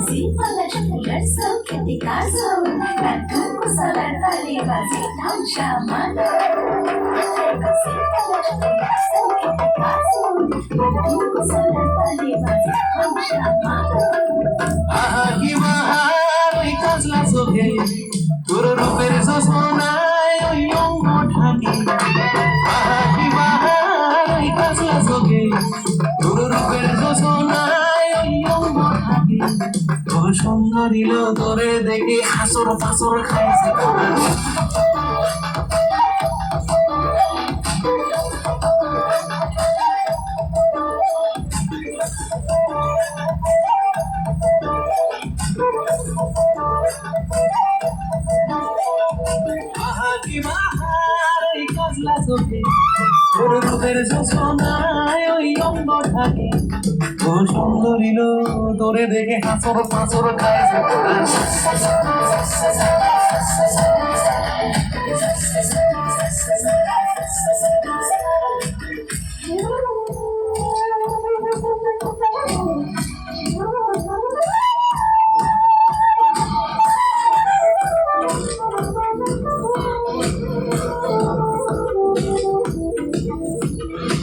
Zipalashular so ketika so Gantung kusalar tali bazi tamsha mana Zipalashular so ketika so Gantung kusalar tali bazi tamsha mana Ahagi mahal ikazla soge Turu ruper sosonai oyong mothagi Ahagi mahal ikazla soge Turu ruper sosonai oyong mothagi তোর সুন্দরী লো তোরে দেখে হাসর ফাসর খাইছে আহাকি বাহার এই কাজলা চোখে তোর রূপের যোজনায় ওই অঙ্গ থাকে ও সুন্দরী লো তোরে দেখে হাসর ফাসর খাইছে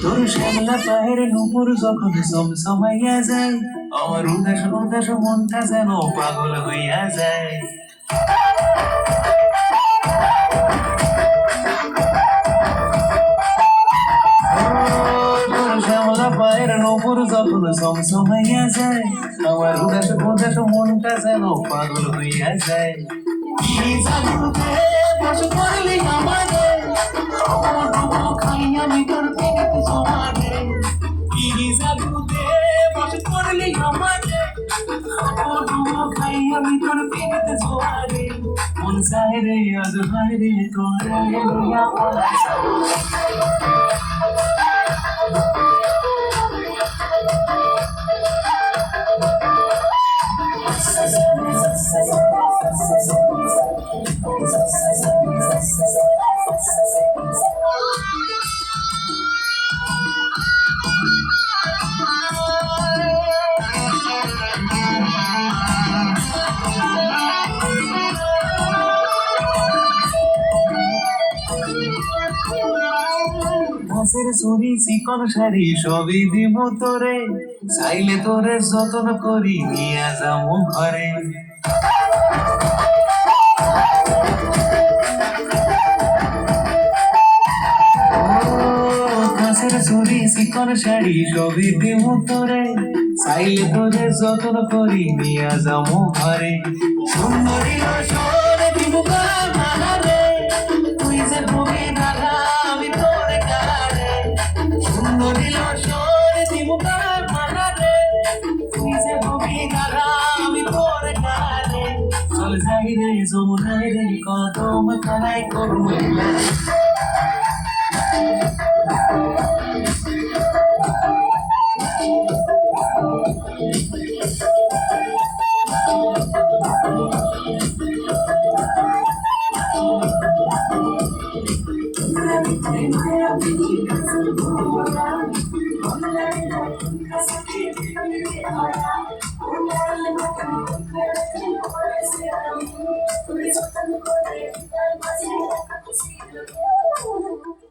তোর শ্যামলা পায়ের নুপুর যখন সমসামাইয়া যায় আমার উদাস উদাস মনটা যেন পাগল হইয়া যায় তোর শ্যামলা পায়ের নুপুর যখন সমসামাইয়া যায় আমার উদাস উদাস মনটা যেন পাগল হইয়া যায় কি জাদুতে বস করলি আমারে খাই আমি তোর পেটে সমানে কি জাদুতে বস করলি আমারে খাই আমি তোর পেটে সমানে মন চায় রে আজ হয় রে তোর ঘাসের ছড়ি চিকন শাড়ি সবই দিব তোরে চাইলে তোরে যতন করি নিয়ে যাবো ঘরে ঘাসের ছড়ি চিকন শাড়ি সবই দিব তোরে চাইলে তোরে যতন করি নিয়ে যাবো ঘরে সুন্দরী সরে দিব গানে তুই যে ভূমি দাদা আমি তোরে কারে সুন্দরী সরে দিব গানে তুই যে ভূমি দাদা আমি তোরে কারে চল যাই রে যমুনায় রে কদম তলায় করবো Thank you.